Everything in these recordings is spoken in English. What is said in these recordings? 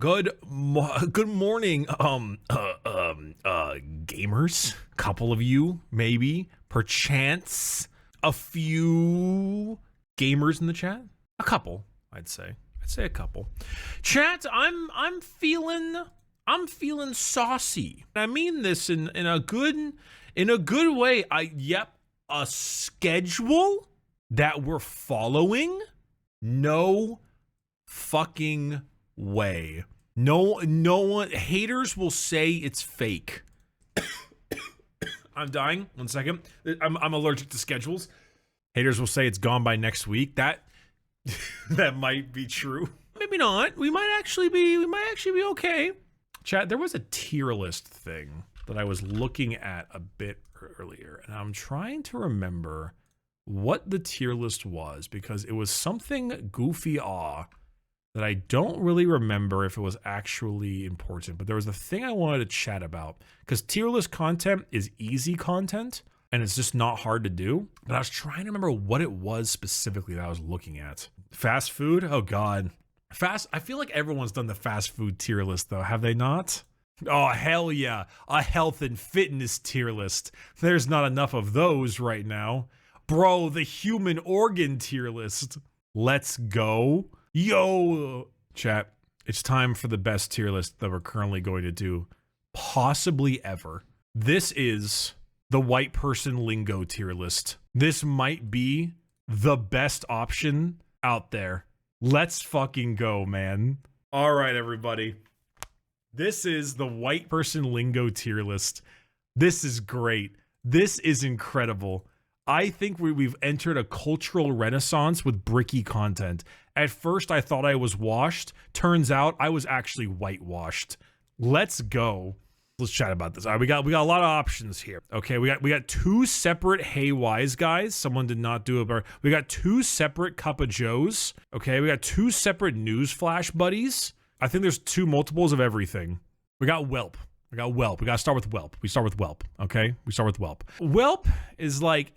Good morning, gamers. Couple of you, maybe, perchance, a few gamers in the chat. A couple, I'd say a couple. Chat, I'm feeling saucy. I mean this in a good way. A schedule that we're following. No fucking way. No one. Haters will say it's fake. I'm dying. 1 second. I'm allergic to schedules. Haters will say it's gone by next week. That might be true. Maybe not. We might actually be okay. Chat, there was a tier list thing that I was looking at a bit earlier, and I'm trying to remember what the tier list was because it was something goofy that I don't really remember if it was actually important, but there was a thing I wanted to chat about because tier list content is easy content and it's just not hard to do. But I was trying to remember what it was specifically that I was looking at. Fast food? Oh God. I feel like everyone's done the fast food tier list though, have they not? Oh, hell yeah. A health and fitness tier list. There's not enough of those right now. Bro, the human organ tier list. Let's go. Yo, chat, it's time for the best tier list that we're currently going to do, possibly ever. This is the white person lingo tier list. This might be the best option out there. Let's fucking go, man. All right, everybody. This is the white person lingo tier list. This is great. This is incredible. I think we've entered a cultural renaissance with Bricky content. At first, I thought I was washed. Turns out I was actually whitewashed. Let's go. Let's chat about this. All right, we got a lot of options here. Okay, we got two separate Hey Wise guys. Someone did not do it. We got two separate Cup of Joes. Okay, we got two separate news flash buddies. I think there's two multiples of everything. We got Whelp. We got Whelp. We gotta start with Whelp. We start with Whelp. Okay, we start with Whelp. Whelp is like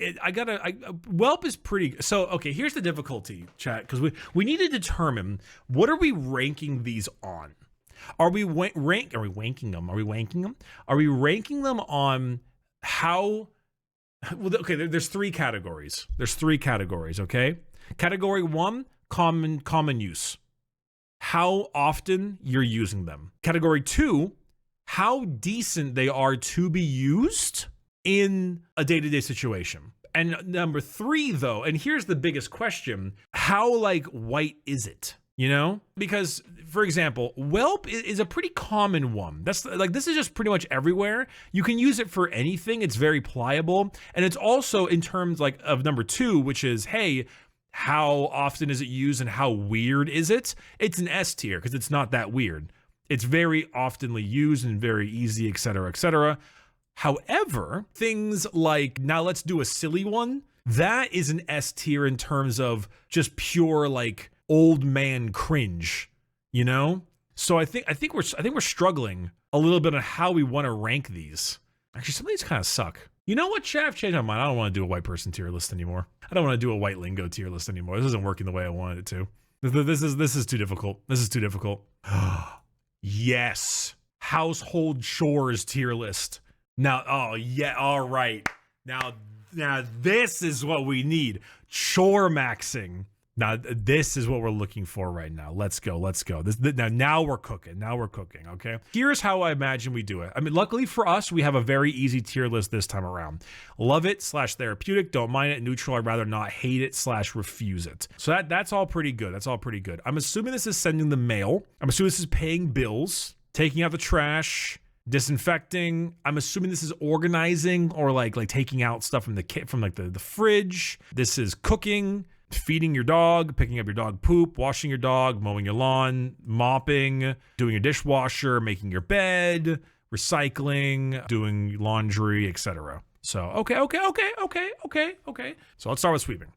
Whelp is pretty. So okay, here's the difficulty, chat, because we need to determine what are we ranking these on. Are we ranking them? Are we ranking them on how? Well, okay, there's three categories. Okay, category 1, common use. How often you're using them. Category 2. How decent they are to be used in a day-to-day situation. And number 3, though, and here's the biggest question, how like white is it? You know? Because, for example, Whelp is a pretty common one. That's like, this is just pretty much everywhere. You can use it for anything. It's very pliable. And it's also in terms like of number 2, which is, hey, how often is it used and how weird is it? It's an S tier because it's not that weird. It's very oftenly used and very easy, etc., etc. However, things like, now let's do a silly one, that is an S tier in terms of just pure like old man cringe, you know? So I think we're struggling a little bit on how we want to rank these. Actually, some of these kind of suck. You know what, chat? I've changed my mind. I don't want to do a white person tier list anymore. I don't want to do a white lingo tier list anymore. This isn't working the way I wanted it to. This is too difficult. This is too difficult. Yes. Household chores tier list. Now, oh yeah, all right. Now this is what we need. Chore maxing. Now this is what we're looking for right now. Let's go. Now we're cooking. Okay. Here's how I imagine we do it. I mean, luckily for us, we have a very easy tier list this time around. Love it / therapeutic. Don't mind it. Neutral. I'd rather not. Hate it / refuse it. So that's all pretty good. I'm assuming this is sending the mail. I'm assuming this is paying bills, taking out the trash, disinfecting. I'm assuming this is organizing or like taking out stuff from the fridge. This is cooking, feeding your dog, picking up your dog poop, washing your dog, mowing your lawn, mopping, doing your dishwasher, making your bed, recycling, doing laundry, etc. So, okay. So let's start with sweeping.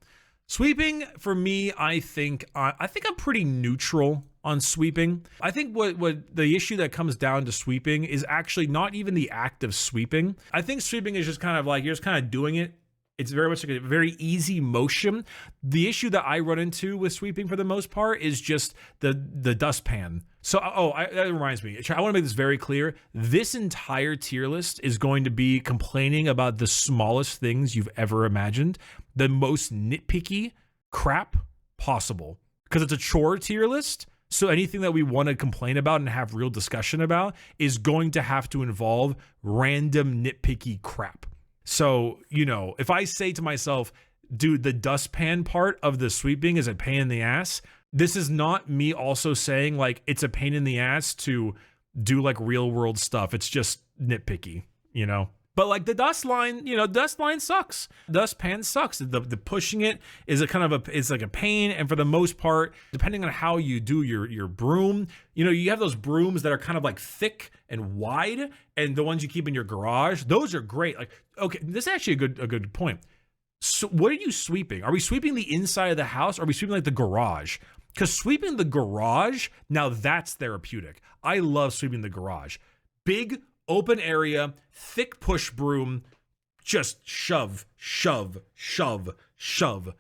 Sweeping, for me, I think I'm pretty neutral on sweeping. I think what the issue that comes down to sweeping is actually not even the act of sweeping. I think sweeping is just kind of like, you're just kind of doing it. It's very much like a very easy motion. The issue that I run into with sweeping for the most part is just the dustpan. So, that reminds me. I want to make this very clear. This entire tier list is going to be complaining about the smallest things you've ever imagined, the most nitpicky crap possible. Because it's a chore tier list. So anything that we want to complain about and have real discussion about is going to have to involve random nitpicky crap. So, if I say to myself, dude, the dustpan part of the sweeping is a pain in the ass, this is not me also saying like it's a pain in the ass to do like real world stuff. It's just nitpicky, But like the dust line sucks. Dustpan sucks. The pushing it is it's like a pain. And for the most part, depending on how you do your broom, you have those brooms that are kind of like thick and wide, and the ones you keep in your garage, those are great. Like, okay, this is actually a good point. So what are you sweeping? Are we sweeping the inside of the house? Or are we sweeping like the garage? Because sweeping the garage, now that's therapeutic. I love sweeping the garage. Big open area, thick push broom, just shove, shove, shove, shove.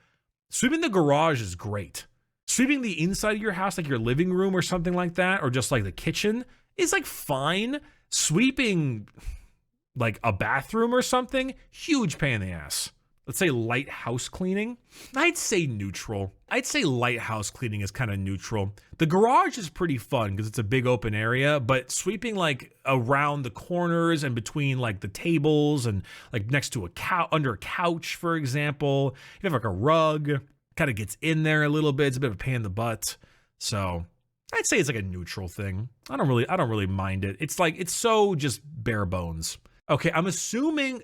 Sweeping the garage is great. Sweeping the inside of your house, like your living room or something like that, or just like the kitchen, is like fine. Sweeping like a bathroom or something, huge pain in the ass. Let's say light house cleaning. I'd say neutral. I'd say light house cleaning is kind of neutral. The garage is pretty fun because it's a big open area, but sweeping like around the corners and between like the tables and like next to under a couch, for example, you have like a rug, kind of gets in there a little bit. It's a bit of a pain in the butt. So I'd say it's like a neutral thing. I don't really mind it. It's like, it's so just bare bones. Okay, I'm assuming,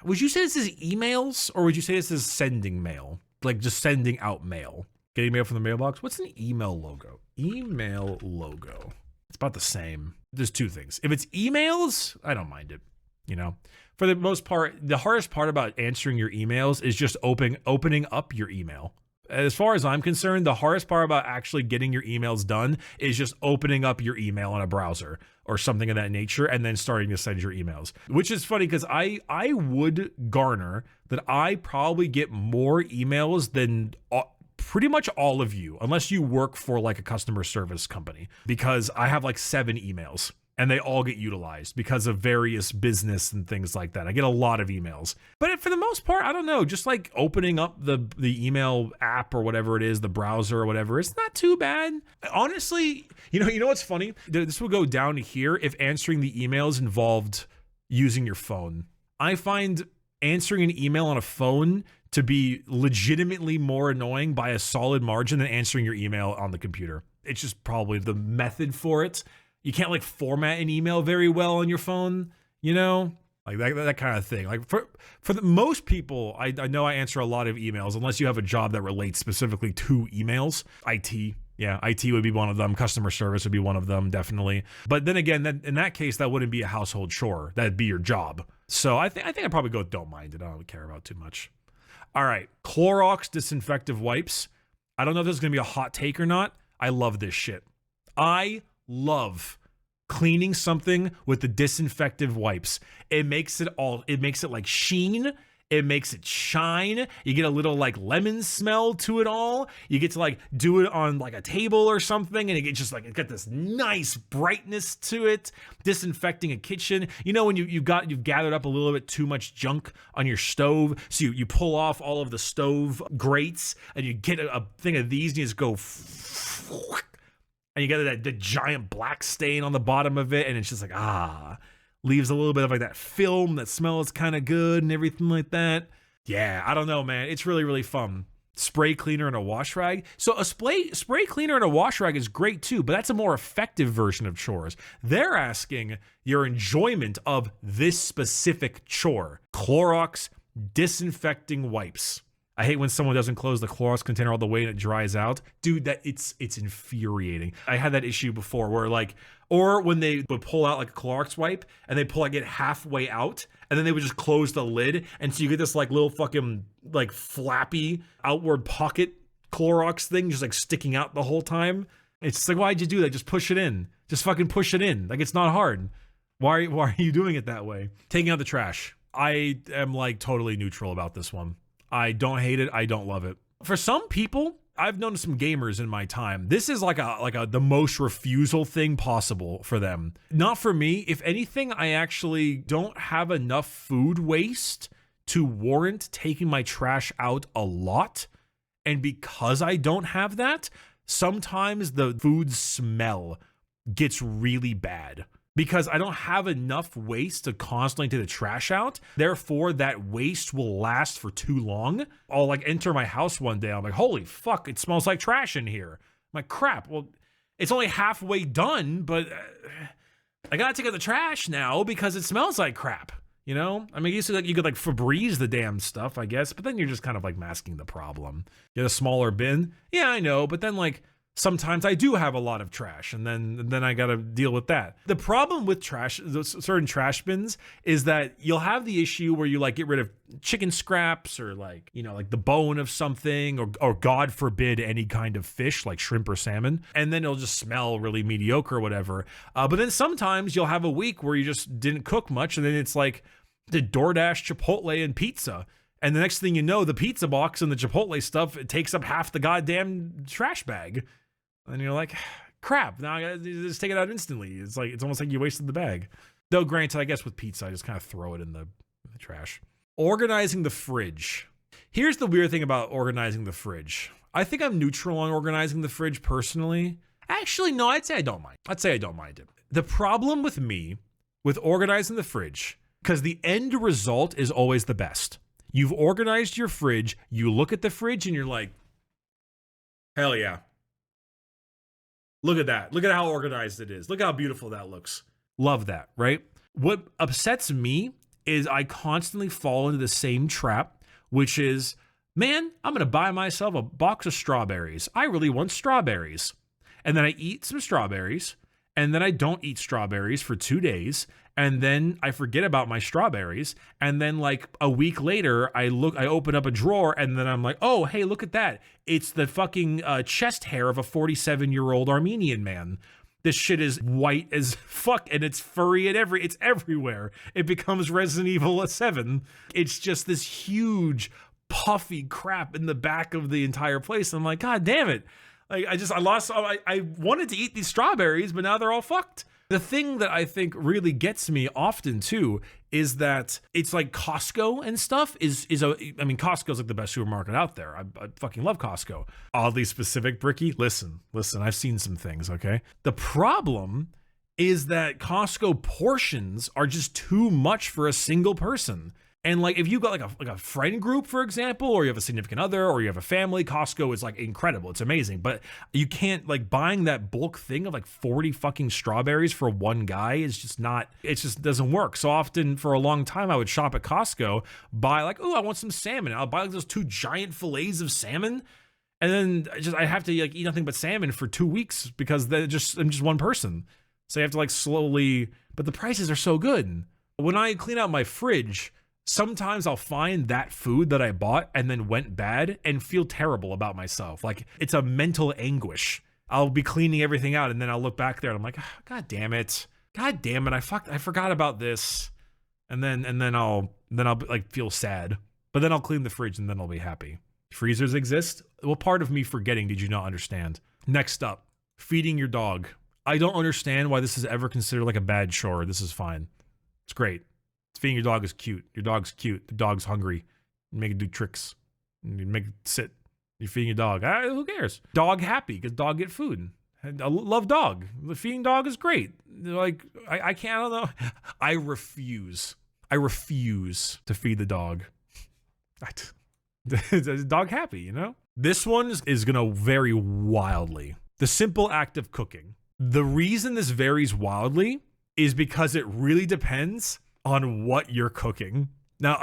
would you say this is emails or would you say this is sending mail? Like just sending out mail? Getting mail from the mailbox? What's an email logo? Email logo. It's about the same. There's two things. If it's emails, I don't mind it. For the most part, the hardest part about answering your emails is just opening up your email. As far as I'm concerned, the hardest part about actually getting your emails done is just opening up your email on a browser or something of that nature and then starting to send your emails. Which is funny because I would garner that I probably get more emails than pretty much all of you, unless you work for like a customer service company, because I have like 7 emails. And they all get utilized because of various business and things like that. I get a lot of emails. But for the most part, I don't know, just like opening up the email app or whatever it is, the browser or whatever, it's not too bad. Honestly, you know what's funny? This would go down to here if answering the emails involved using your phone. I find answering an email on a phone to be legitimately more annoying by a solid margin than answering your email on the computer. It's just probably the method for it. You can't like format an email very well on your phone, like that kind of thing. Like for the most people, I know I answer a lot of emails unless you have a job that relates specifically to emails. IT would be one of them. Customer service would be one of them, definitely. But then again, in that case, that wouldn't be a household chore. That'd be your job. So I think I'd probably go with don't mind it. I don't care about too much. All right, Clorox disinfective wipes. I don't know if this is gonna be a hot take or not. I love this shit. I love cleaning something with the disinfective wipes. It makes it like sheen. It makes it shine. You get a little like lemon smell to it all. You get to like do it on like a table or something, and it got this nice brightness to it. Disinfecting a kitchen. When you've gathered up a little bit too much junk on your stove, so you pull off all of the stove grates, and you get a thing of these, and you just go. And you get the giant black stain on the bottom of it, and it's just like, leaves a little bit of like that film that smells kind of good and everything like that. Yeah, I don't know, man. It's really, really fun. Spray cleaner and a wash rag. So a spray cleaner and a wash rag is great too, but that's a more effective version of chores. They're asking your enjoyment of this specific chore. Clorox disinfecting wipes. I hate when someone doesn't close the Clorox container all the way and it dries out. Dude, it's infuriating. I had that issue before where or when they would pull out like a Clorox wipe and they pull like it halfway out and then they would just close the lid. And so you get this like little fucking like flappy outward pocket Clorox thing just like sticking out the whole time. It's just like, why'd you do that? Just push it in. Just fucking push it in. Like, it's not hard. Why are you doing it that way? Taking out the trash. I am like totally neutral about this one. I don't hate it. I don't love it. For some people, I've known some gamers in my time. This is like the most refusal thing possible for them. Not for me. If anything, I actually don't have enough food waste to warrant taking my trash out a lot. And because I don't have that, sometimes the food smell gets really bad because I don't have enough waste to constantly take the trash out. Therefore, that waste will last for too long. I'll like enter my house one day. I'm like, holy fuck, it smells like trash in here. I'm like, crap. Well, it's only halfway done, but I gotta take out the trash now because it smells like crap. You know, I mean, you could like Febreze the damn stuff, I guess, but then you're just kind of like masking the problem. Get a smaller bin. Yeah, I know, but then like sometimes I do have a lot of trash, and then I got to deal with that. The problem with trash, those certain trash bins, is that you'll have the issue where you like get rid of chicken scraps or like, you know, like the bone of something, or God forbid any kind of fish like shrimp or salmon, and then it'll just smell really mediocre or whatever. But then sometimes you'll have a week where you just didn't cook much, and then it's like the DoorDash, Chipotle, and pizza. And the next thing you know, the pizza box and the Chipotle stuff, it takes up half the goddamn trash bag. And you're like, crap, now I gotta just take it out instantly. It's almost like you wasted the bag. Though granted, I guess with pizza, I just kind of throw it in the trash. Organizing the fridge. Here's the weird thing about organizing the fridge. I think I'm neutral on organizing the fridge personally. Actually, no, I'd say I don't mind. I'd say I don't mind it. The problem with me, with organizing the fridge, because the end result is always the best. You've organized your fridge, you look at the fridge and you're like, hell yeah. Look at that. Look at how organized it is. Look how beautiful that looks. Love that, right? What upsets me is I constantly fall into the same trap, which is, man, I'm going to buy myself a box of strawberries. I really want strawberries. And then I eat some strawberries, and then I don't eat strawberries for 2 days, and then I forget about my strawberries, and then like a week later, I open up a drawer, and then I'm like, oh, hey, look at that. It's the fucking chest hair of a 47-year-old Armenian man. This shit is white as fuck, and it's furry and it's everywhere. It becomes Resident Evil 7. It's just this huge, puffy crap in the back of the entire place. I'm like, God damn it. Like, I wanted to eat these strawberries, but now they're all fucked. The thing that I think really gets me often too is that it's like Costco and stuff I mean, Costco's like the best supermarket out there. I fucking love Costco. Oddly specific, Bricky. Listen, I've seen some things, okay? The problem is that Costco portions are just too much for a single person. And like, if you got like a friend group, for example, or you have a significant other, or you have a family, Costco is like incredible. It's amazing, but you can't like buying that bulk thing of like 40 fucking strawberries for one guy is just not, it just doesn't work. So often for a long time, I would shop at Costco, buy like, oh, I want some salmon. I'll buy like those 2 giant fillets of salmon. And then I have to like eat nothing but salmon for 2 weeks because I'm just one person. So you have to like slowly, but the prices are so good. When I clean out my fridge, sometimes I'll find that food that I bought and then went bad and feel terrible about myself. Like, it's a mental anguish. I'll be cleaning everything out and then I'll look back there and I'm like, oh, God damn it, I forgot about this. And then I'll like feel sad. But then I'll clean the fridge and then I'll be happy. Freezers exist? What part of me forgetting did you not understand? Next up, feeding your dog. I don't understand why this is ever considered like a bad chore. This is fine. It's great. Feeding your dog is cute. Your dog's cute. The dog's hungry. You make it do tricks. You make it sit. You're feeding your dog. Who cares? Dog happy because dog get food. I love dog. The feeding dog is great. Like, I can't, I don't know. I refuse to feed the dog. Dog happy, you know? This one is going to vary wildly. The simple act of cooking. The reason this varies wildly is because it really depends on what you're cooking. Now,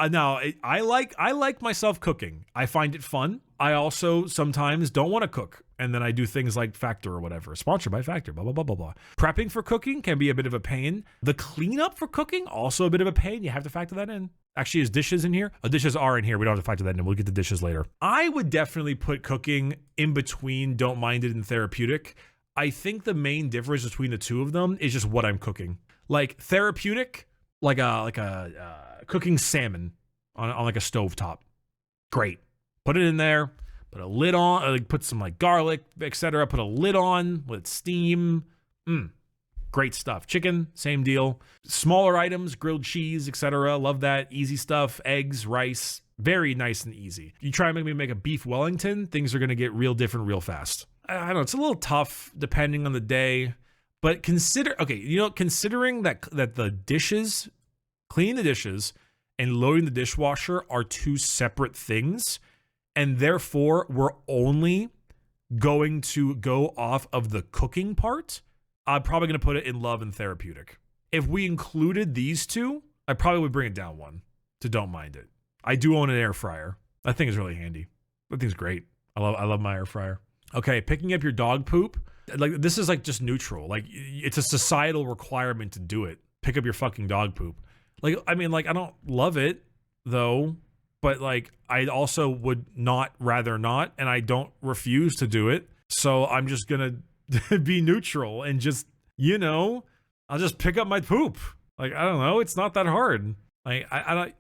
I like myself cooking. I find it fun. I also sometimes don't want to cook, and then I do things like Factor or whatever. Sponsored by Factor, blah, blah, blah, blah, blah. Prepping for cooking can be a bit of a pain. The cleanup for cooking, also a bit of a pain. You have to factor that in. Actually, is dishes in here? Oh, dishes are in here. We don't have to factor that in. We'll get the dishes later. I would definitely put cooking in between don't mind it and therapeutic. I think the main difference between the two of them is just what I'm cooking. Like therapeutic, like a cooking salmon on like a stovetop. Great. Put it in there, Put a lid on, like put some like garlic, etc. Put a lid on with steam. Great stuff. Chicken, same deal. Smaller items, grilled cheese, etc. Love that. Easy stuff. Eggs, rice. Very nice and easy. You try and make me make a beef Wellington, things are going to get real different real fast. I don't know. It's a little tough depending on the day. But considering that the dishes, cleaning the dishes and loading the dishwasher are two separate things, and therefore we're only going to go off of the cooking part, I'm probably going to put it in love and therapeutic. If we included these two, I probably would bring it down one to don't mind it. I do own an air fryer. That thing is really handy. That thing's great. I love my air fryer. Okay, picking up your dog poop. Like, this is like just neutral. Like, it's a societal requirement to do it. Pick up your fucking dog poop. Like, I mean, like, I don't love it though, but like, I also would rather not, and I don't refuse to do it. So I'm just gonna be neutral and just, I'll just pick up my poop. Like, I don't know. It's not that hard. Like,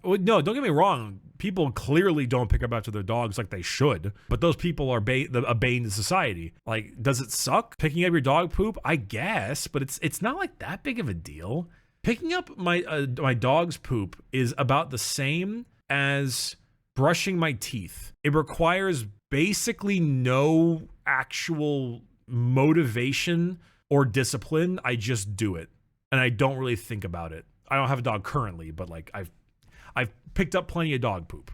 no, don't get me wrong. People clearly don't pick up after their dogs like they should, but those people are a bane to society. Like, does it suck picking up your dog poop? I guess, but it's not like that big of a deal. Picking up my dog's poop is about the same as brushing my teeth. It requires basically no actual motivation or discipline. I just do it, and I don't really think about it. I don't have a dog currently, but like I've picked up plenty of dog poop.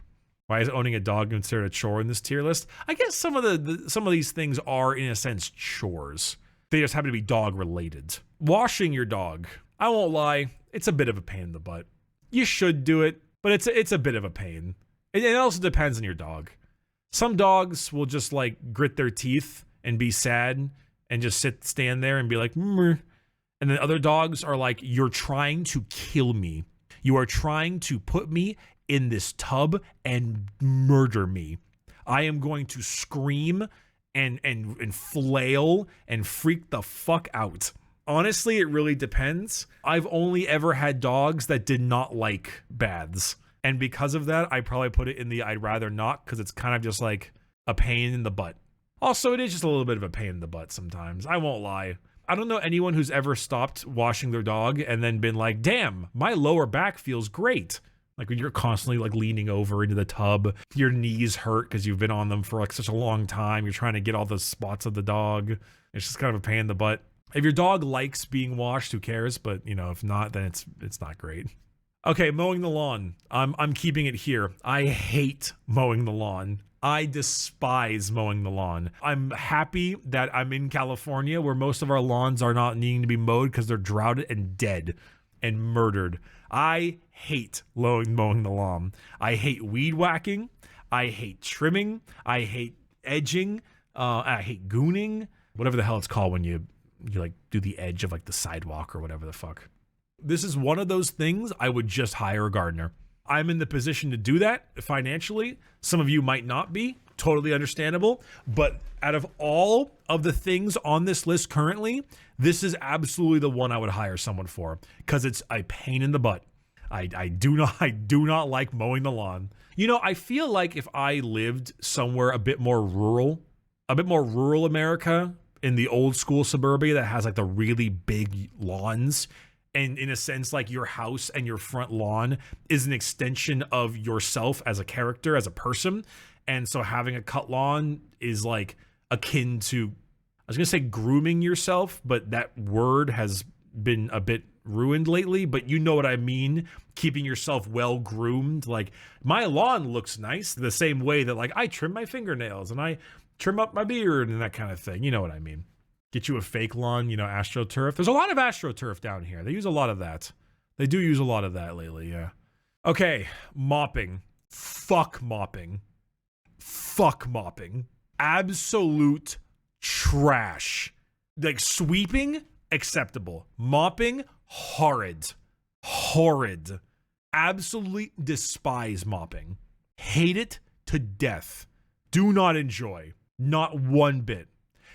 Why is owning a dog considered a chore in this tier list? I guess some of these things are in a sense chores. They just happen to be dog related. Washing your dog, I won't lie, it's a bit of a pain in the butt. You should do it, but it's a bit of a pain. It also depends on your dog. Some dogs will just like grit their teeth and be sad and just stand there and be like, Mrr. And then other dogs are like, you're trying to kill me. You are trying to put me in this tub and murder me. I am going to scream and flail and freak the fuck out. Honestly, it really depends. I've only ever had dogs that did not like baths. And because of that, I probably put it in the I'd rather not, because it's kind of just like a pain in the butt. Also, it is just a little bit of a pain in the butt sometimes. I won't lie. I don't know anyone who's ever stopped washing their dog and then been like, damn, my lower back feels great. Like when you're constantly like leaning over into the tub, your knees hurt because you've been on them for like such a long time. You're trying to get all the spots of the dog. It's just kind of a pain in the butt. If your dog likes being washed, who cares? But if not, then it's not great. Okay, mowing the lawn. I'm keeping it here. I hate mowing the lawn. I despise mowing the lawn. I'm happy that I'm in California where most of our lawns are not needing to be mowed because they're droughted and dead and murdered. I hate mowing the lawn. I hate weed whacking. I hate trimming. I hate edging. I hate gooning. Whatever the hell it's called when you like do the edge of like the sidewalk or whatever the fuck. This is one of those things I would just hire a gardener. I'm in the position to do that financially. Some of you might not be. Totally understandable. But out of all of the things on this list currently, this is absolutely the one I would hire someone for because it's a pain in the butt. I do not like mowing the lawn. I feel like if I lived somewhere a bit more rural America, in the old school suburbia that has like the really big lawns, and in a sense, like your house and your front lawn is an extension of yourself as a character, as a person. And so having a cut lawn is like akin to, I was going to say grooming yourself, but that word has been a bit ruined lately, but you know what I mean? Keeping yourself well groomed. Like my lawn looks nice the same way that like I trim my fingernails and I trim up my beard and that kind of thing. You know what I mean? Get you a fake lawn, AstroTurf. There's a lot of AstroTurf down here. They use a lot of that. They do use a lot of that lately, yeah. Okay, mopping. Fuck mopping. Fuck mopping. Absolute trash. Like sweeping, acceptable. Mopping, horrid. Horrid. Absolutely despise mopping. Hate it to death. Do not enjoy. Not one bit.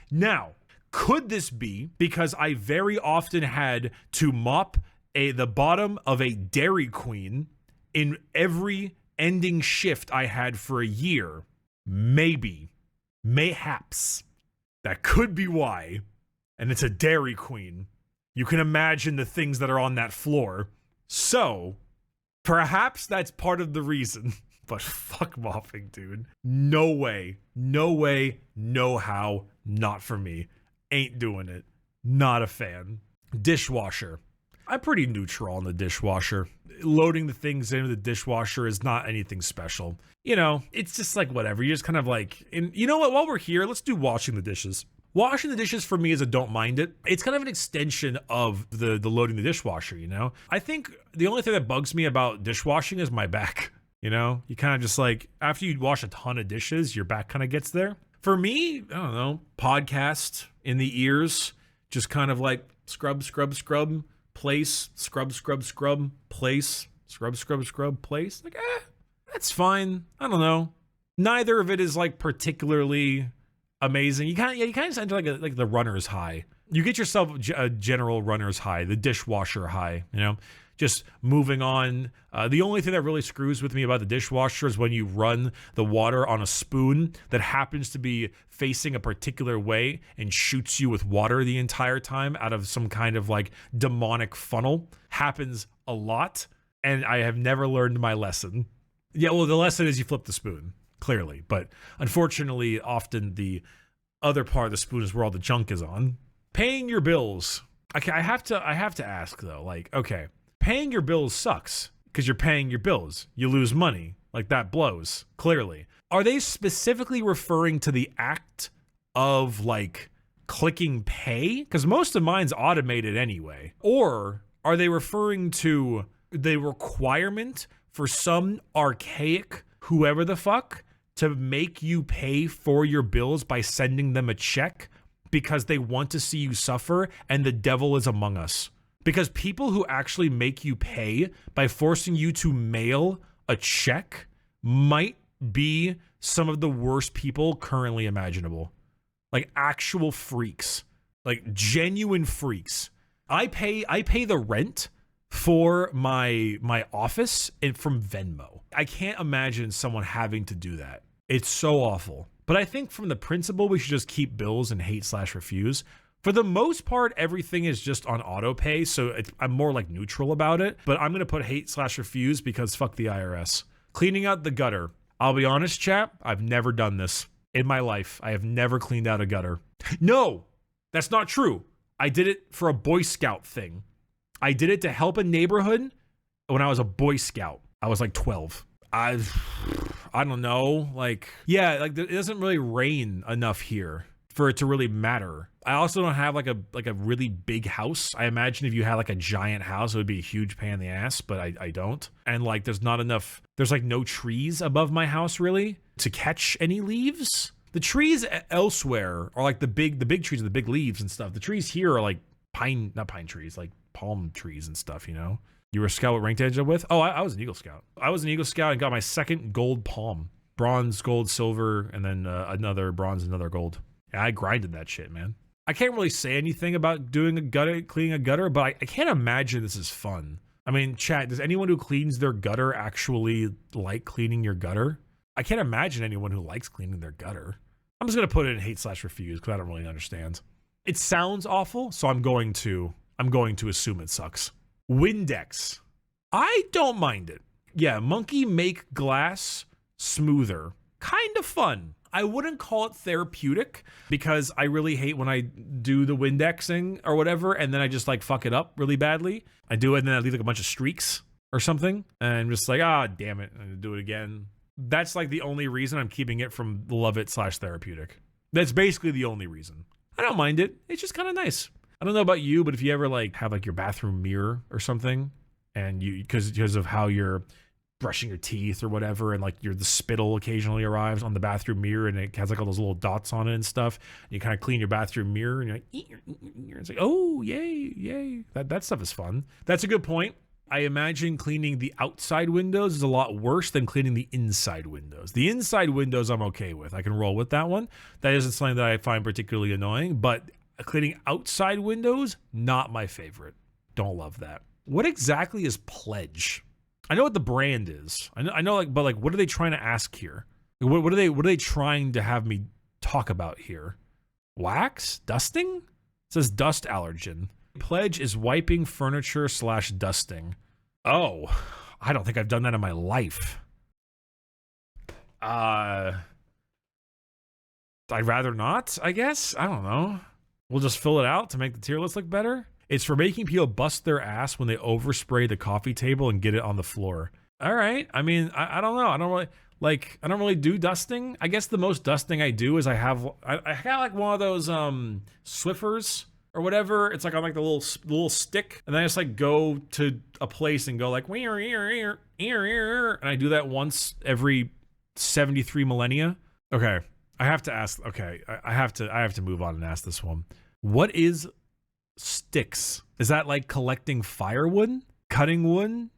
Now, could this be because I very often had to mop the bottom of a Dairy Queen in every ending shift I had for a year? Maybe. Mayhaps that could be why. And it's a Dairy Queen. You can imagine the things that are on that floor. So, perhaps that's part of the reason. But fuck mopping, dude. No way. No way. No how. Not for me. Ain't doing it. Not a fan. Dishwasher. I'm pretty neutral on the dishwasher. Loading the things into the dishwasher is not anything special. You know, it's just like whatever. You just kind of like, and you know what? While we're here, let's do washing the dishes. Washing the dishes for me is a don't mind it. It's kind of an extension of the loading the dishwasher, you know? I think the only thing that bugs me about dishwashing is my back, you know? You kind of just like, after you wash a ton of dishes, your back kind of gets there. For me, I don't know, podcast in the ears, just kind of like scrub, scrub, scrub, place, scrub, scrub, scrub, place, scrub, scrub, scrub, place. Like, that's fine. I don't know. Neither of it is like particularly amazing. You kind of just enter like the runner's high. You get yourself a general runner's high, the dishwasher high, you know, just moving on. The only thing that really screws with me about the dishwasher is when you run the water on a spoon that happens to be facing a particular way and shoots you with water the entire time out of some kind of like demonic funnel. Happens a lot, and I have never learned my lesson. Yeah, well, the lesson is you flip the spoon. Clearly, but unfortunately, often the other part of the spoon is where all the junk is on. Paying your bills. Okay, I have to ask though. Like, okay, paying your bills sucks because you're paying your bills. You lose money. Like that blows. Clearly, are they specifically referring to the act of like clicking pay? Because most of mine's automated anyway. Or are they referring to the requirement for some archaic whoever the fuck to make you pay for your bills by sending them a check because they want to see you suffer, and the devil is among us? Because people who actually make you pay by forcing you to mail a check might be some of the worst people currently imaginable. Like actual freaks. Like genuine freaks. I pay the rent for my office and from Venmo. I can't imagine someone having to do that. It's so awful. But I think from the principle, we should just keep bills and hate/refuse. For the most part, everything is just on auto pay, so I'm more like neutral about it. But I'm gonna put hate/refuse because fuck the IRS. Cleaning out the gutter. I'll be honest, chap, I've never done this in my life. I have never cleaned out a gutter. No, that's not true. I did it for a Boy Scout thing. I did it to help a neighborhood when I was a Boy Scout. I was like 12. I don't know. Like, yeah, like it doesn't really rain enough here for it to really matter. I also don't have like a really big house. I imagine if you had like a giant house, it would be a huge pain in the ass, but I don't. And like there's like no trees above my house really to catch any leaves. The trees elsewhere are like the big trees with the big leaves and stuff. The trees here are like not pine trees, like palm trees and stuff, you know? You were a scout. What rank did you end up with? Oh, I was an Eagle Scout. I was an Eagle Scout and got my second gold palm. Bronze, gold, silver, and then another bronze, another gold. Yeah, I grinded that shit, man. I can't really say anything about doing cleaning a gutter, but I can't imagine this is fun. I mean, chat, does anyone who cleans their gutter actually like cleaning your gutter? I can't imagine anyone who likes cleaning their gutter. I'm just going to put it in hate/refuse because I don't really understand. It sounds awful, so I'm going to assume it sucks. Windex. I don't mind it. Yeah, monkey make glass smoother. Kind of fun. I wouldn't call it therapeutic because I really hate when I do the Windexing or whatever and then I just like fuck it up really badly. I do it and then I leave like a bunch of streaks or something and I'm just like, damn it, I'm gonna do it again. That's like the only reason I'm keeping it from love it/therapeutic. That's basically the only reason. I don't mind it. It's just kind of nice. I don't know about you, but if you ever like have like your bathroom mirror or something and you because of how you're brushing your teeth or whatever and like the spittle occasionally arrives on the bathroom mirror and it has like all those little dots on it and stuff, and you kind of clean your bathroom mirror and you're like it's like, oh yay, that stuff is fun. That's a good point. I imagine cleaning the outside windows is a lot worse than cleaning the inside windows. The inside windows I'm okay with. I can roll with that one. That isn't something that I find particularly annoying, but cleaning outside windows, not my favorite. Don't love that. What exactly is Pledge? I know what the brand is. I know like, but like, what are they trying to ask here? What are they trying to have me talk about here? Wax? Dusting? It says dust allergen. Pledge is wiping furniture / dusting. Oh, I don't think I've done that in my life. I'd rather not, I guess. I don't know. We'll just fill it out to make the tier list look better. It's for making people bust their ass when they overspray the coffee table and get it on the floor. All right. I mean, I don't know. I don't really do dusting. I guess the most dusting I do is I got like one of those Swiffers or whatever. It's like on like the little stick, and then I just like go to a place and go like and I do that once every 73 millennia. Okay, I have to ask. Okay, I have to move on and ask this one. What is sticks? Is that like collecting firewood, cutting wood,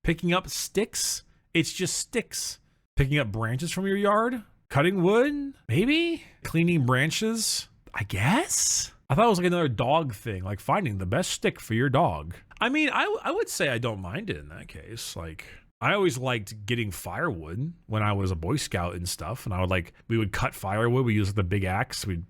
picking up sticks? It's just sticks. Picking up branches from your yard, cutting wood, maybe cleaning branches. I guess. I thought it was like another dog thing, like finding the best stick for your dog. I mean, I would say I don't mind it in that case. Like, I always liked getting firewood when I was a Boy Scout and stuff. And we would cut we'd use the big axe. We'd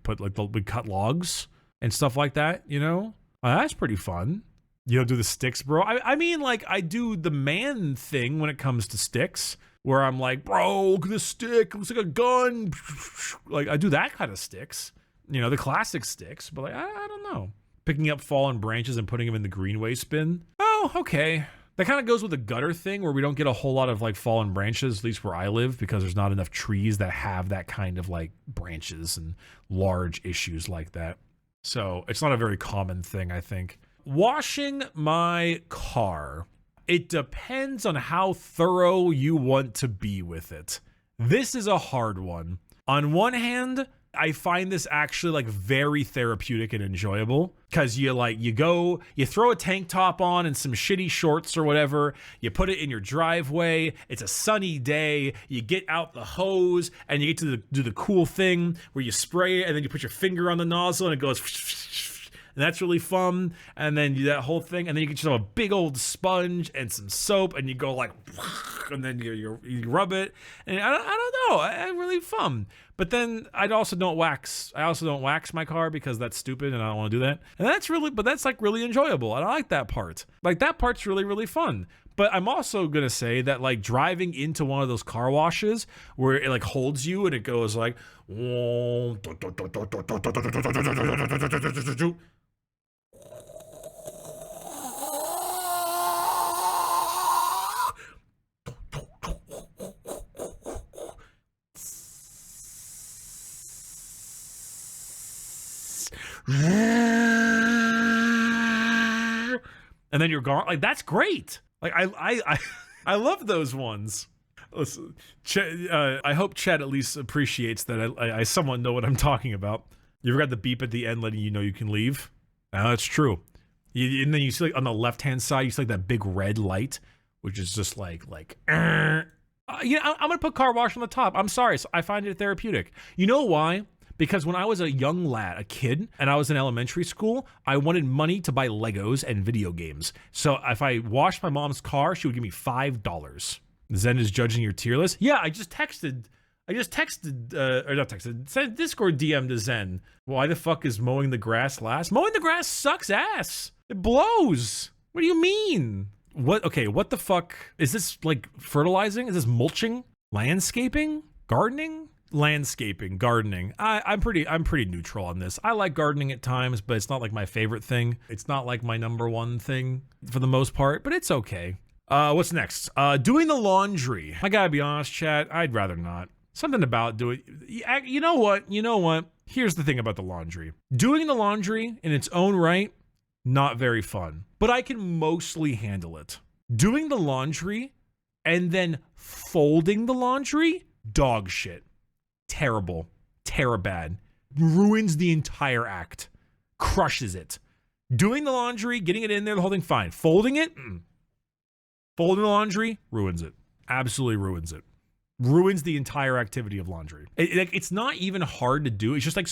cut logs and stuff like that, you know? That's pretty fun. You don't do the sticks, bro. I mean, like, I do the man thing when it comes to sticks, where I'm like, bro, look at this stick. It looks like a gun. Like, I do that kind of sticks. You know, the classic sticks. But, like, I don't know. Picking up fallen branches and putting them in the greenway bin. Oh, okay. That kind of goes with the gutter thing, where we don't get a whole lot of, like, fallen branches, at least where I live, because there's not enough trees that have that kind of, like, branches and large issues like that. So it's not a very common thing, I think. Washing my car. It depends on how thorough you want to be with it. This is a hard one. On one hand, I find this actually like very therapeutic and enjoyable, because you throw a tank top on and some shitty shorts or whatever, you put it in your driveway, it's a sunny day, you get out the hose and you get to do the cool thing where you spray it and then you put your finger on the nozzle and it goes and that's really fun. And then you do that whole thing, and then you get yourself a big old sponge and some soap, and you go like, and then you rub it, and I don't know, it's really fun. But then I also don't wax my car, because that's stupid and I don't want to do that. And that's like really enjoyable, and I like that part. Like, that part's really, really fun. But I'm also gonna say that, like, driving into one of those car washes where it like holds you and it goes like, and then you're gone. Like, that's great. Like, I love those ones. Listen, I hope Chad at least appreciates that I somewhat know what I'm talking about. You ever got the beep at the end letting you know you can leave? No, that's true. And then you see, like, on the left-hand side, you see like that big red light, which is just like I'm gonna put car wash on the top. I'm sorry, I find it therapeutic. You know why? Because when I was a young lad, a kid, and I was in elementary school, I wanted money to buy Legos and video games. So if I washed my mom's car, she would give me $5. Zen is judging your tier list. Yeah, I just texted, sent Discord DM to Zen. Why the fuck is mowing the grass last? Mowing the grass sucks ass. It blows. What do you mean? Okay, what the fuck? Is this like fertilizing? Is this mulching? Landscaping? Gardening? Landscaping, gardening. I'm pretty neutral on this. I like gardening at times, but it's not like my favorite thing. It's not like my number one thing for the most part, but it's okay. What's next? Doing the laundry. I gotta be honest, chat, I'd rather not. Something about doing, you know what? Here's the thing about the laundry. Doing the laundry in its own right, not very fun, but I can mostly handle it. Doing the laundry and then folding the laundry, dog shit. Terrible, bad, ruins the entire act, crushes it. Doing the laundry, getting it in there, the whole thing, fine. Folding it, folding the laundry, ruins it. Absolutely ruins it. ruins the entire activity of laundry. It's not even hard to do. It's just like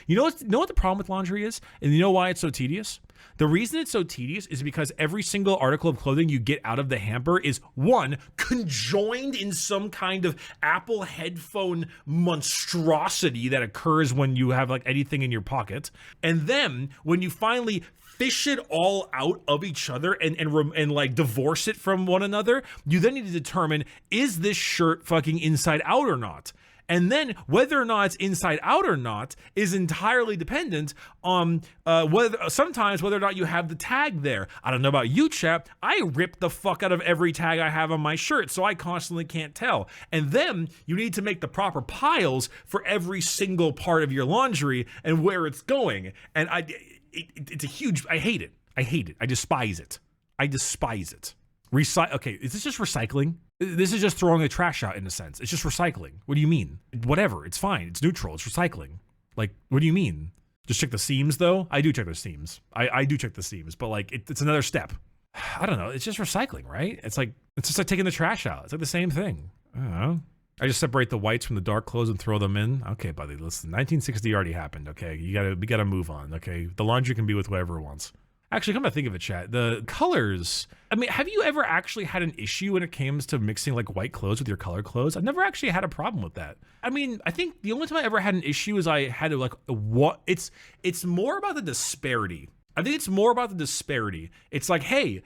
you know what the problem with laundry is, and you know why it's so tedious. The reason it's so tedious is because every single article of clothing you get out of the hamper is one, conjoined in some kind of Apple headphone monstrosity that occurs when you have like anything in your pocket, and then when you finally fish it all out of each other and like divorce it from one another, you then need to determine, is this shirt fucking inside out or not? And then whether or not it's inside out or not is entirely dependent on whether or not you have the tag there. I don't know about you, chap. I rip the fuck out of every tag I have on my shirt, so I constantly can't tell. And then you need to make the proper piles for every single part of your laundry and where it's going. And it's a huge, I hate it. I despise it. Okay, is this just recycling? This is just throwing the trash out in a sense. It's just recycling. What do you mean? Whatever, it's fine. It's neutral. It's recycling. Like, what do you mean? Just check the seams though? I do check the seams. I do check the seams, but like it's another step. I don't know. It's just recycling, right? It's just like taking the trash out. It's like the same thing. I don't know. I just separate the whites from the dark clothes and throw them in. Okay, buddy, listen. 1960 already happened, okay? We gotta move on, okay? The laundry can be with whoever it wants. Actually, come to think of it, chat, the colors. I mean, have you ever actually had an issue when it comes to mixing like white clothes with your color clothes? I've never actually had a problem with that. I mean, I think the only time I ever had an issue is I had to like, it's more about the disparity. I think it's more about the disparity. It's like, hey,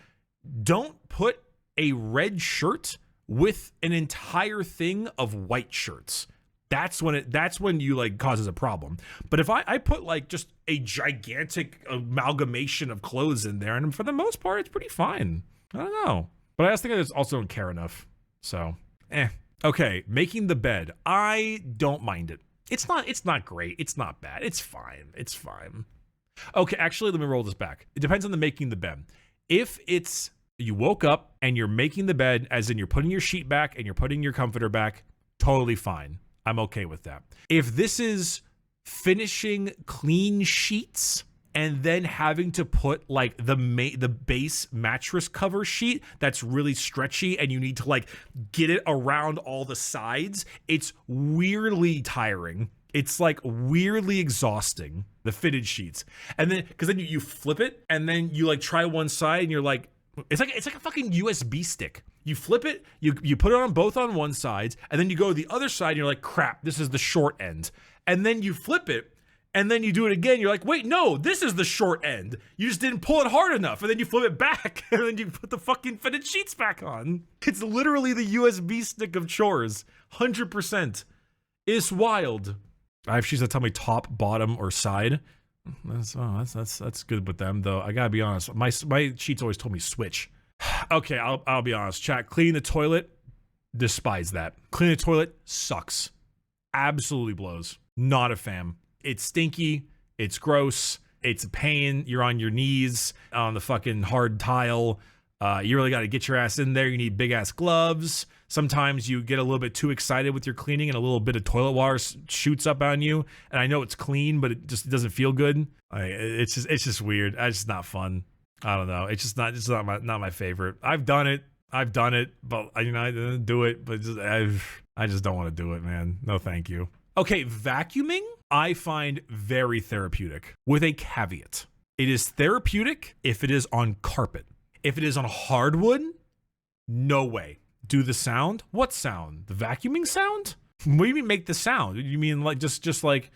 don't put a red shirt with an entire thing of white shirts. That's when you like causes a problem. But if I put like just a gigantic amalgamation of clothes in there, and for the most part, it's pretty fine. I don't know. But I just think I just also don't care enough. So, Okay, making the bed. I don't mind it. It's not great. It's not bad. It's fine. Okay, actually, let me roll this back. It depends on the making the bed. If it's you woke up and you're making the bed, as in you're putting your sheet back and you're putting your comforter back, totally fine. I'm okay with that. If this is finishing clean sheets and then having to put like the base mattress cover sheet that's really stretchy and you need to like get it around all the sides, it's weirdly tiring. It's like weirdly exhausting, the fitted sheets. And then, because then you flip it and then you like try one side and you're like, it's like a fucking USB stick. You flip it, you put it on both on one side, and then you go to the other side and you're like, crap, this is the short end. And then you flip it, and then you do it again. You're like, wait, no, this is the short end. You just didn't pull it hard enough. And then you flip it back, and then you put the fucking fitted sheets back on. It's literally the USB stick of chores. 100%. It's wild. I have sheets that tell me top, bottom, or side. That's good with them, though. I gotta be honest. My sheets always told me switch. Okay, I'll be honest. Chat, cleaning the toilet, despise that. Cleaning the toilet sucks. Absolutely blows. Not a fan. It's stinky. It's gross. It's a pain. You're on your knees on the fucking hard tile. You really got to get your ass in there. You need big ass gloves. Sometimes you get a little bit too excited with your cleaning and a little bit of toilet water shoots up on you. And I know it's clean, but it just doesn't feel good. It's just weird. It's just not fun. I don't know. It's not my favorite. I've done it, but I didn't do it. But I just don't want to do it, man. No, thank you. Okay, vacuuming I find very therapeutic with a caveat. It is therapeutic if it is on carpet. If it is on hardwood, no way. Do the sound? What sound? The vacuuming sound? What do you mean make the sound? You mean like just like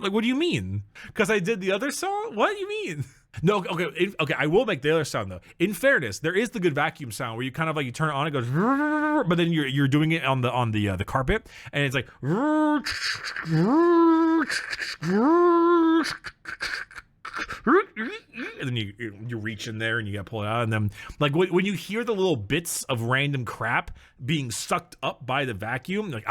what do you mean? Because I did the other song? What do you mean? No, okay, I will make the other sound though. In fairness, there is the good vacuum sound where you kind of like you turn it on, it goes, but then you're doing it on the carpet, and it's like, and then you reach in there and you gotta pull it out, and then like when you hear the little bits of random crap being sucked up by the vacuum, like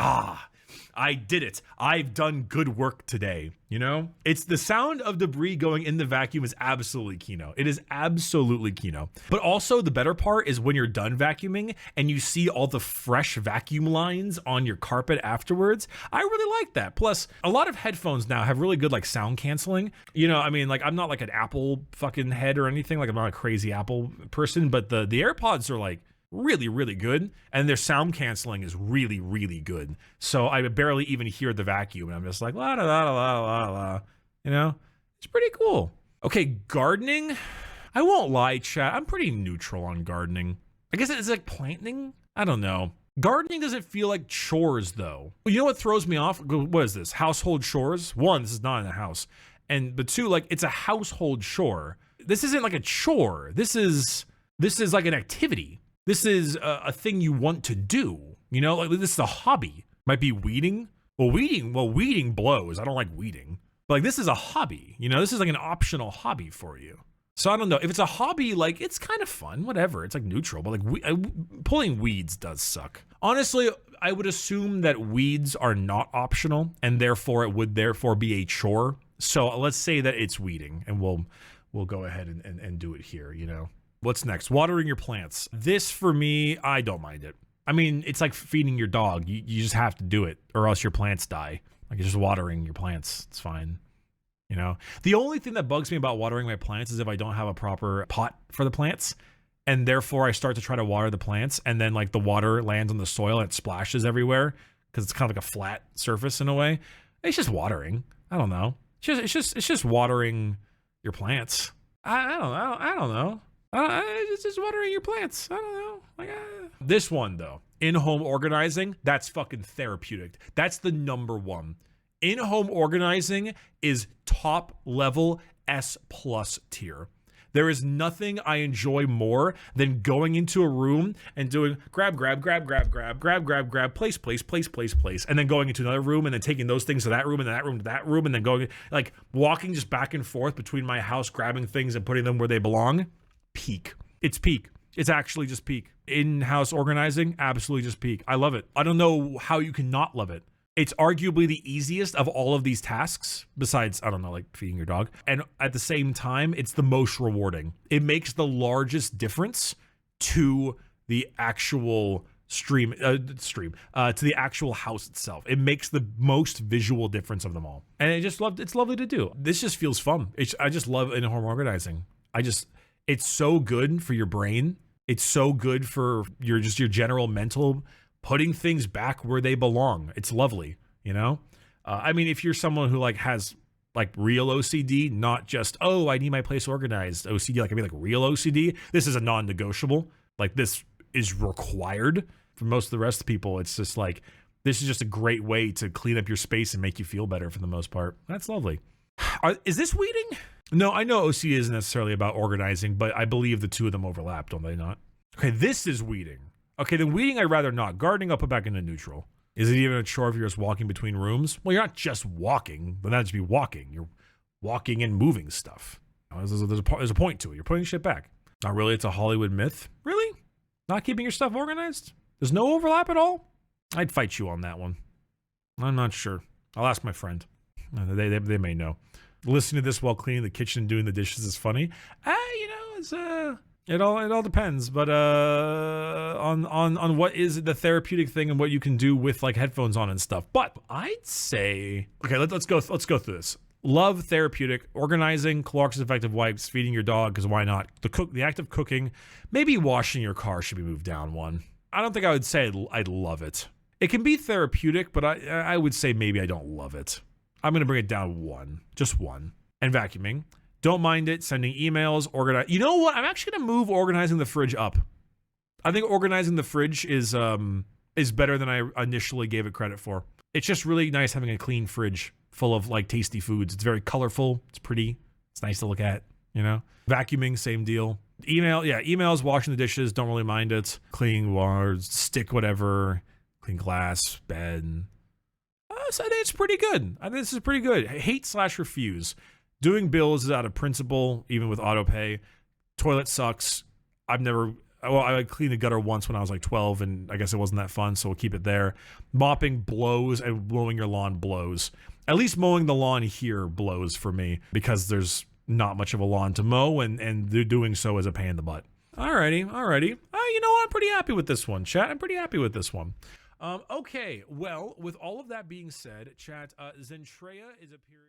I did it. I've done good work today. You know, it's the sound of debris going in the vacuum is absolutely keynote. It is absolutely keynote. But also the better part is when you're done vacuuming and you see all the fresh vacuum lines on your carpet afterwards. I really like that. Plus, a lot of headphones now have really good like sound canceling. You know, I mean, like I'm not like an Apple fucking head or anything. Like I'm not a crazy Apple person, but the AirPods are like really, really good. And their sound canceling is really, really good. So I barely even hear the vacuum. And I'm just like, la la la la la la. You know, it's pretty cool. Okay, gardening. I won't lie, chat. I'm pretty neutral on gardening. I guess it's like planting. I don't know. Gardening doesn't feel like chores though. You know what throws me off? What is this? Household chores? One, this is not in a house. But two, like it's a household chore. This isn't like a chore. This is like an activity. This is a thing you want to do. You know, like this is a hobby. Might be weeding. Well, weeding blows. I don't like weeding. But like this is a hobby. You know, this is like an optional hobby for you. So I don't know if it's a hobby, like it's kind of fun, whatever. It's like neutral, but like pulling weeds does suck. Honestly, I would assume that weeds are not optional and therefore it would therefore be a chore. So let's say that it's weeding and we'll go ahead and do it here, you know. What's next? Watering your plants. This for me, I don't mind it. I mean, it's like feeding your dog. You just have to do it or else your plants die. Like you're just watering your plants. It's fine. You know, the only thing that bugs me about watering my plants is if I don't have a proper pot for the plants and therefore I start to try to water the plants and then like the water lands on the soil and it splashes everywhere because it's kind of like a flat surface in a way. It's just watering. I don't know. It's just watering your plants. I don't know. It's just watering your plants. I don't know. Like, This one though, in-home organizing, that's fucking therapeutic. That's the number one. In-home organizing is top level S+ tier. There is nothing I enjoy more than going into a room and doing grab, place, and then going into another room and then taking those things to that room and that room to that room and then going like walking just back and forth between my house, grabbing things and putting them where they belong. Peak. It's peak. It's actually just peak. In-house organizing, absolutely just peak. I love it. I don't know how you can not love it. It's arguably the easiest of all of these tasks, besides, I don't know, like feeding your dog. And at the same time, it's the most rewarding. It makes the largest difference to the actual to the actual house itself. It makes the most visual difference of them all. And it's lovely to do. This just feels fun. I just love in-home organizing. It's so good for your brain. It's so good for your general mental putting things back where they belong. It's lovely, you know? I mean, if you're someone who like has like real OCD, not just, oh, I need my place organized OCD, like I mean like real OCD, this is a non-negotiable. Like this is required. For most of the rest of the people, it's just like, this is just a great way to clean up your space and make you feel better for the most part. That's lovely. Is this weeding? No, I know OCD isn't necessarily about organizing, but I believe the two of them overlap, don't they not? Okay, this is weeding. Okay, then weeding I'd rather not. Gardening I'll put back into neutral. Is it even a chore if you're just walking between rooms? Well, you're not just walking, but that'd just be walking. You're walking and moving stuff. There's a point to it. You're putting shit back. Not really, it's a Hollywood myth. Really? Not keeping your stuff organized? There's no overlap at all? I'd fight you on that one. I'm not sure. I'll ask my friend. They may know. Listening to this while cleaning the kitchen and doing the dishes is funny. You know, it's It all depends, but on what is the therapeutic thing and what you can do with like headphones on and stuff. But I'd say, okay, let's go through this. Love therapeutic, organizing, Clorox effective wipes, feeding your dog because why not? The act of cooking, maybe washing your car should be moved down one. I don't think I would say I'd love it. It can be therapeutic, but I would say maybe I don't love it. I'm gonna bring it down one, just one. And vacuuming. Don't mind it. Sending emails, organize. You know what? I'm actually gonna move organizing the fridge up. I think organizing the fridge is better than I initially gave it credit for. It's just really nice having a clean fridge full of like tasty foods. It's very colorful. It's pretty. It's nice to look at. You know. Vacuuming, same deal. Emails, washing the dishes. Don't really mind it. Cleaning water, stick whatever. Clean glass, bed. So I think it's pretty good. I think this is pretty good. Hate/refuse. Doing bills is out of principle, even with auto pay. Toilet sucks. I cleaned the gutter once when I was like 12, and I guess it wasn't that fun, so we'll keep it there. Mopping blows, and mowing your lawn blows. At least mowing the lawn here blows for me, because there's not much of a lawn to mow, and they're doing so as a pain in the butt. Alrighty. You know what? I'm pretty happy with this one, chat. I'm pretty happy with this one. Okay, well, with all of that being said, chat, Zentrea is appearing...